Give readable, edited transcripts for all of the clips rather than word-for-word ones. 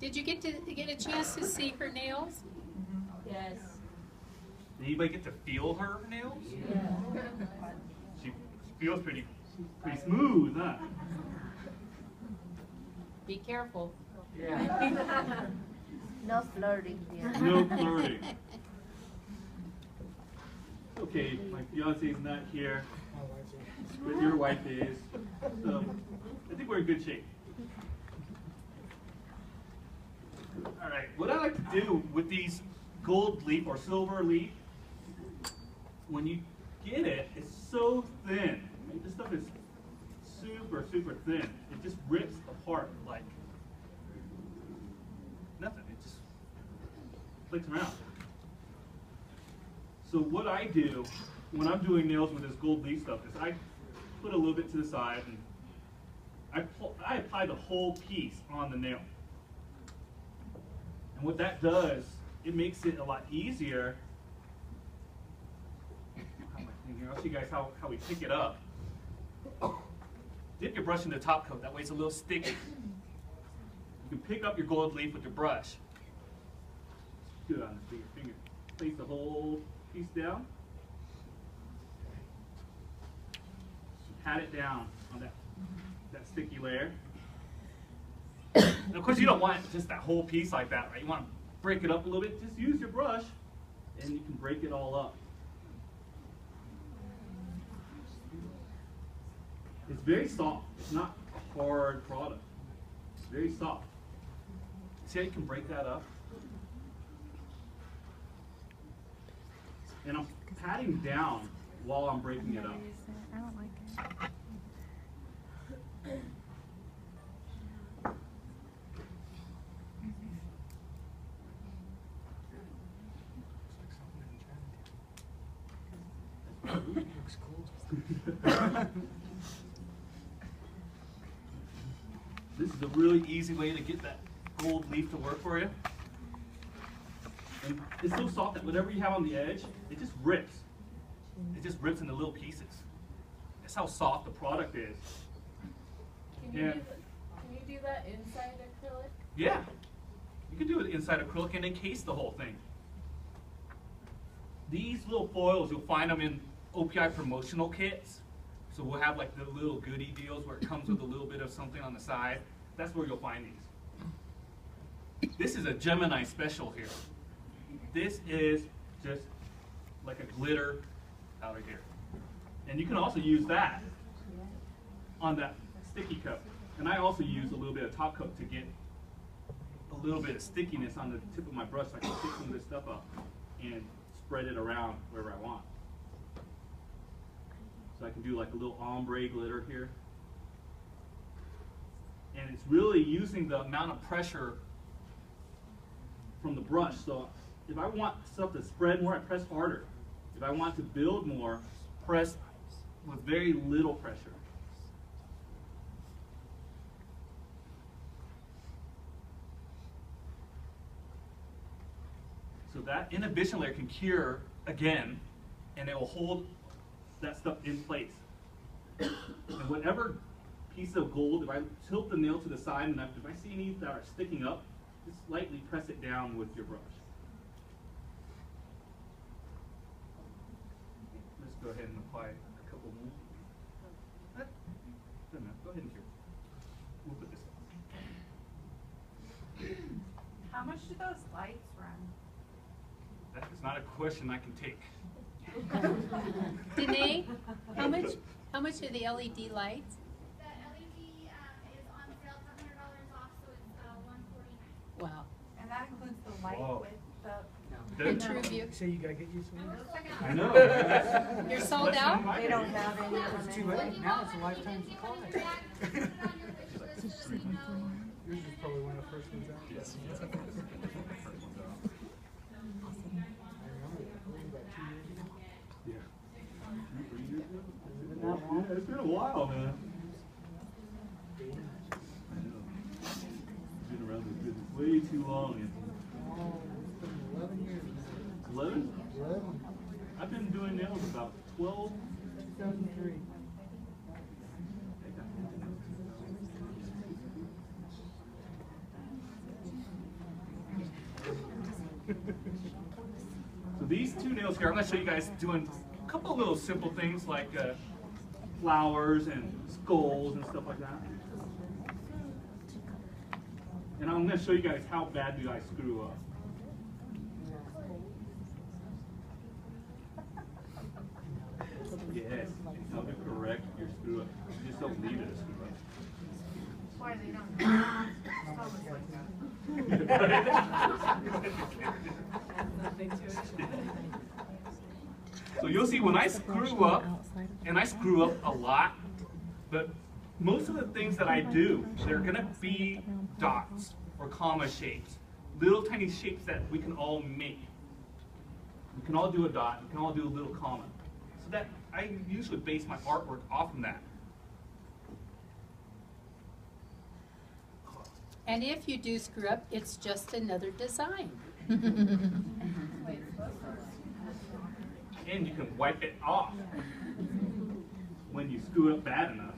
Did you get a chance to see her nails? Yes. Did anybody get to feel her nails? Yeah. She feels pretty smooth, huh? Be careful. Yeah. No flirting. Yeah. No flirting. Okay, my fiance's not here, but your wife is. So I think we're in good shape. All right, what I like to do with these gold leaf or silver leaf, when you get it, it's so thin. I mean, this stuff is super, super thin. It just rips apart like nothing. It just flicks around. So what I do when I'm doing nails with this gold leaf stuff is I put a little bit to the side and I apply the whole piece on the nail. And what that does, it makes it a lot easier. How am I thinking? I'll show you guys how we pick it up. Dip your brush in the top coat, that way it's a little sticky. You can pick up your gold leaf with your brush. Do it on this bigger finger. Place the whole piece down. Pat it down on that sticky layer. And of course you don't want just that whole piece like that, right? You want to break it up a little bit. Just use your brush and you can break it all up. It's very soft. It's not a hard product. It's very soft. See how you can break that up? And I'm patting down while I'm breaking it up. I don't like it. Looks cool. This is a really easy way to get that gold leaf to work for you. And it's so soft that whatever you have on the edge, it just rips. It just rips into little pieces. That's how soft the product is. Can you do that inside acrylic? Yeah. You can do it inside acrylic and encase the whole thing. These little foils, you'll find them in OPI promotional kits. So we'll have like the little goodie deals where it comes with a little bit of something on the side. That's where you'll find these. This is a Gemini special here. This is just like a glitter powder here. And you can also use that on that sticky coat. And I also use a little bit of top coat to get a little bit of stickiness on the tip of my brush so I can pick some of this stuff up and spread it around wherever I want. So I can do like a little ombre glitter here. And it's really using the amount of pressure from the brush. So if I want stuff to spread more, I press harder. If I want to build more, press with very little pressure. So that inhibition layer can cure again, and it will hold that stuff in place. And whatever piece of gold, if I tilt the nail to the side enough, if I see any that are sticking up, just lightly press it down with your brush. Let's go ahead and apply a couple more. Good enough. Go ahead and cure. We'll put this on. How much do those lights run? That is not a question I can take. Danae, how much are the LED lights? The LED is on sale for $100 off, so it's $149. Wow. And that includes the light Whoa. with the... The True View. So you gotta get used to it. I know. You're sold out? They don't have any of It's them too late. anyway. Now it's a lifetime supply. Put it on your wish list so you know. Yours is probably one of the first ones out. Yes. I remember it was about 2 years ago. Yeah. Yeah, it's been a while, man. I know. Been around this business way too long. Oh, it's been 11 years. 11? 11. I've been doing nails about 12. 2003. going to show you guys doing a couple of little simple things like flowers and skulls and stuff like that. And I'm going to show you guys how bad do I screw up. Yes, how to correct your screw up. You just don't leave it a screw up. Why they don't So you'll see when I screw up, and I screw up a lot, but most of the things that I do, they're gonna be dots or comma shapes. Little tiny shapes that we can all make. We can all do a dot, we can all do a little comma. So that I usually base my artwork off of that. And if you do screw up, it's just another design. And you can wipe it off when you screw up bad enough.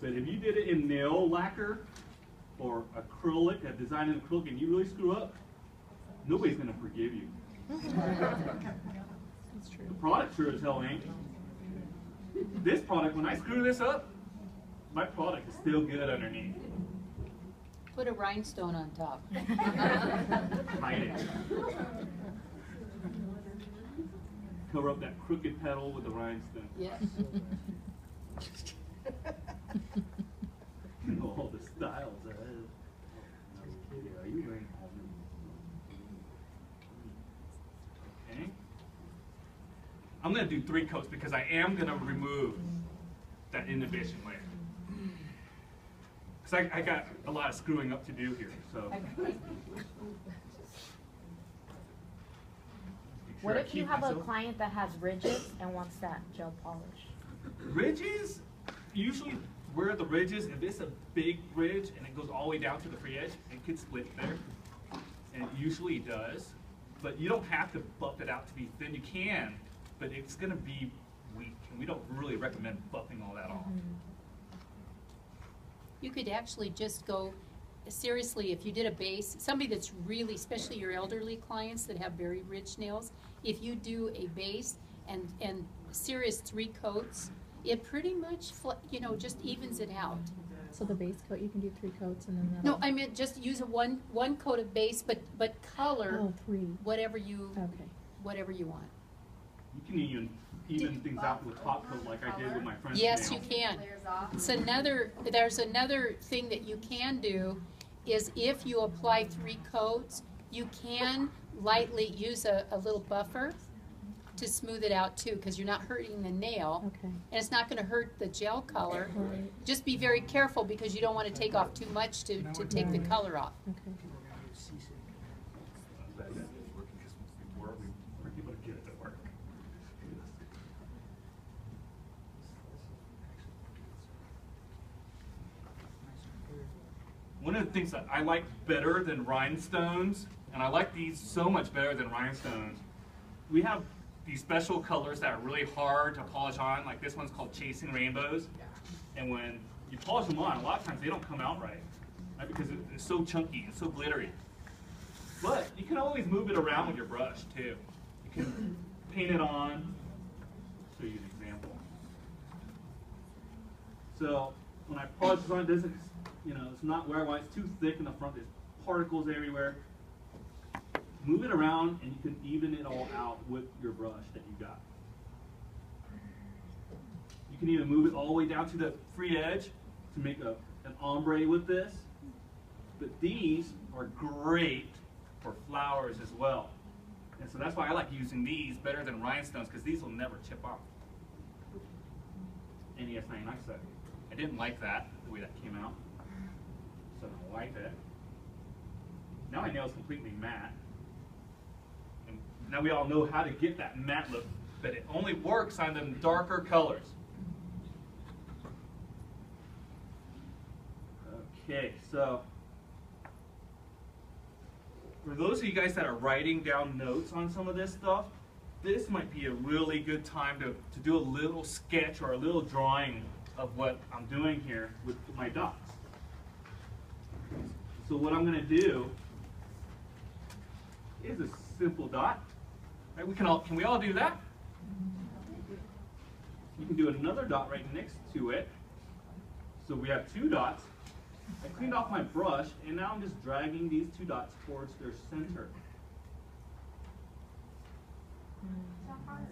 But if you did it in nail lacquer or acrylic, a design in acrylic, and you really screw up, nobody's going to forgive you. The product sure as hell ain't. This product, when I screw this up, my product is still good underneath. Put a rhinestone on top. Hide it. Cover up that crooked petal with the rhinestone. Yes. You know all the styles. Are you wearing all them? Okay. I'm going to do 3 coats because I am going to remove that inhibition layer. Because I got a lot of screwing up to do here. So. What if you have a client that has ridges and wants that gel polish? Ridges, usually where the ridges, if it's a big ridge and it goes all the way down to the free edge, it could split there. And it usually does. But you don't have to buff it out to be thin. You can, but it's going to be weak. And we don't really recommend buffing all that off. You could actually just go, seriously, if you did a base, somebody that's really, especially your elderly clients that have very rich nails, if you do a base and serious 3 coats, it pretty much, just evens it out. So the base coat, you can do 3 coats and then No, I meant just use a one coat of base, but color Oh, 3. whatever you Okay. want. You can even things out with top coat like I did with my friend's Yes, nail. you can. There's another thing that you can do is if you apply 3 coats, you can lightly use a little buffer to smooth it out too, because you're not hurting the nail. Okay. And it's not going to hurt the gel color. Right. Just be very careful because you don't want to take off too much to take the color off. Okay. We're able to get it to work. One of the things that I like better than rhinestones, and I like these so much better than rhinestones, we have these special colors that are really hard to polish on, like this one's called Chasing Rainbows. And when you polish them on, a lot of times they don't come out right? Because it's so chunky, it's so glittery. But you can always move it around with your brush too. You can paint it on. I'll show you an example. So when I polish this on, it doesn't, it's not where I want. It's too thick in the front. There's particles everywhere. Move it around, and you can even it all out with your brush that you got. You can even move it all the way down to the free edge to make an ombre with this. But these are great for flowers as well. And so that's why I like using these better than rhinestones, because these will never chip off. And yes, I didn't like that, the way that came out. So I like it. Now my nail's completely matte. And now we all know how to get that matte look, but it only works on them darker colors. Okay, so for those of you guys that are writing down notes on some of this stuff, this might be a really good time to do a little sketch or a little drawing of what I'm doing here with my dots. So what I'm going to do is a simple dot. Right, can we all do that? You can do another dot right next to it. So we have 2 dots. I cleaned off my brush, and now I'm just dragging these 2 dots towards their center.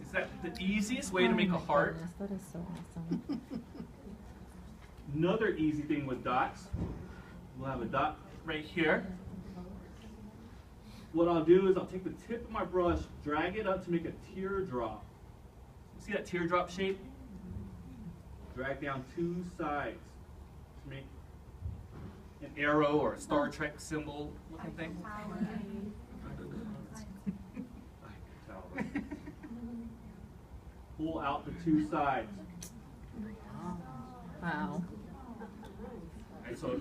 Is that the easiest way to make a heart? Goodness, that is so awesome. Another easy thing with dots, we'll have a dot right here. What I'll do is I'll take the tip of my brush, drag it up to make a teardrop. See that teardrop shape? Drag down 2 sides to make an arrow or a Star Trek symbol looking thing. Pull out the 2 sides. Wow. And so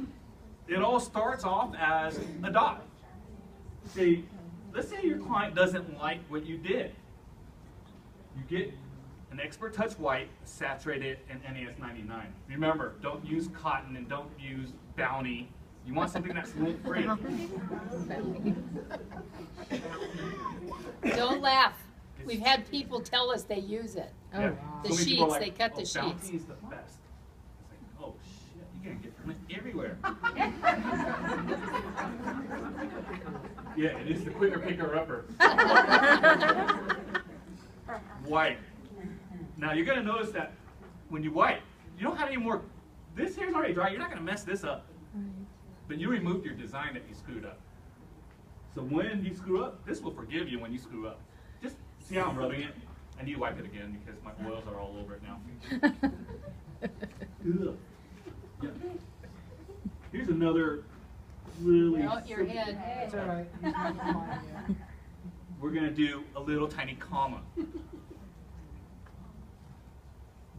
it all starts off as a dot. Let's say your client doesn't like what you did. You get an Expert Touch White, saturate it in NAS 99. Remember, don't use cotton and don't use Bounty. You want something that's lint-free. Don't laugh. We've had people tell us they use it. Oh, Yeah. wow. The So many people are sheets, they cut the Bounty sheets. is the best. It's like, oh shit, you're gonna get lint everywhere. Yeah, it is the quicker picker upper. White. Now you're gonna notice that when you white, you don't have any more. This hair's already dry. You're not gonna mess this up. But you removed your design that you screwed up. So when you screw up, this will forgive you when you screw up. Just see how I'm rubbing it. I need to wipe it again because my oils are all over it now. Ugh. Yeah. Here's another really. No, your head. It's all right. He's not mine yet. We're gonna do a little tiny comma.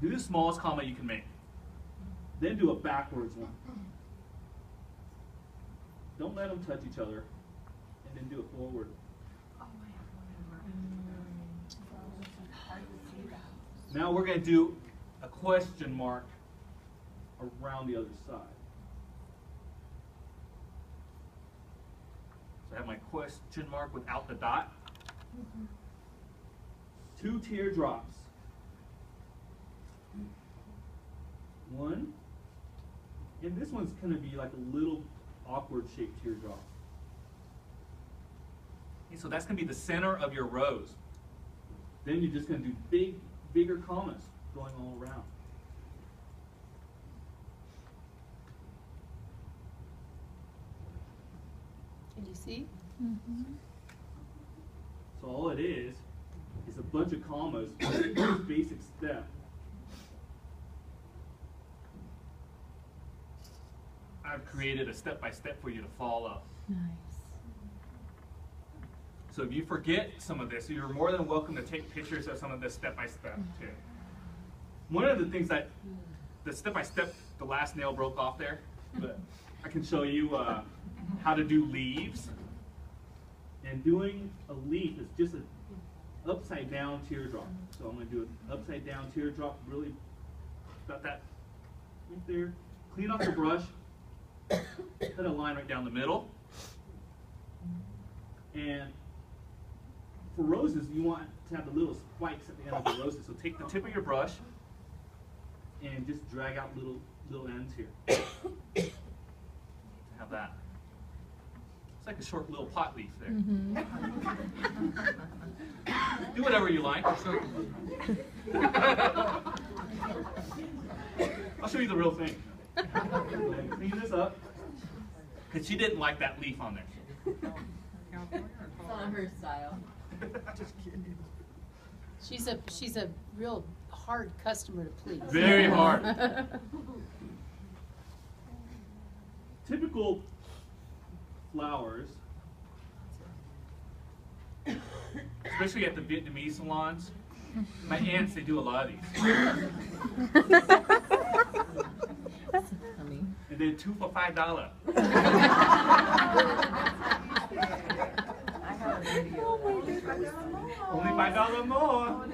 Do the smallest comma you can make. Then do a backwards one. Don't let them touch each other, and then do it forward. Now we're going to do a question mark around the other side. So I have my question mark without the dot. 2 teardrops. 1. And this one's going to be like a little awkward shaped teardrop. Okay, so that's going to be the center of your rose. Then you're just going to do bigger commas going all around. Can you see? So all it is a bunch of commas, each basic step. I've created a step-by-step for you to follow. Nice. So if you forget some of this, you're more than welcome to take pictures of some of this step-by-step too. One of the things that, the step-by-step, the last nail broke off there, but I can show you how to do leaves. And doing a leaf is just an upside down teardrop. So I'm going to do an upside down teardrop, really about that right there. Clean off the brush, cut a line right down the middle. And for roses, you want to have the little spikes at the end of the roses. So take the tip of your brush and just drag out little ends here. Have that. It's like a short little pot leaf there. Do whatever you like. I'll show you the real thing. Clean this up. Because she didn't like that leaf on there. It's not her style. Just kidding. She's a real hard customer to please. Very hard. Typical flowers, especially at the Vietnamese salons. My aunts, they do a lot of these. Funny. And then 2 for $5. I have a video. Only $5 more.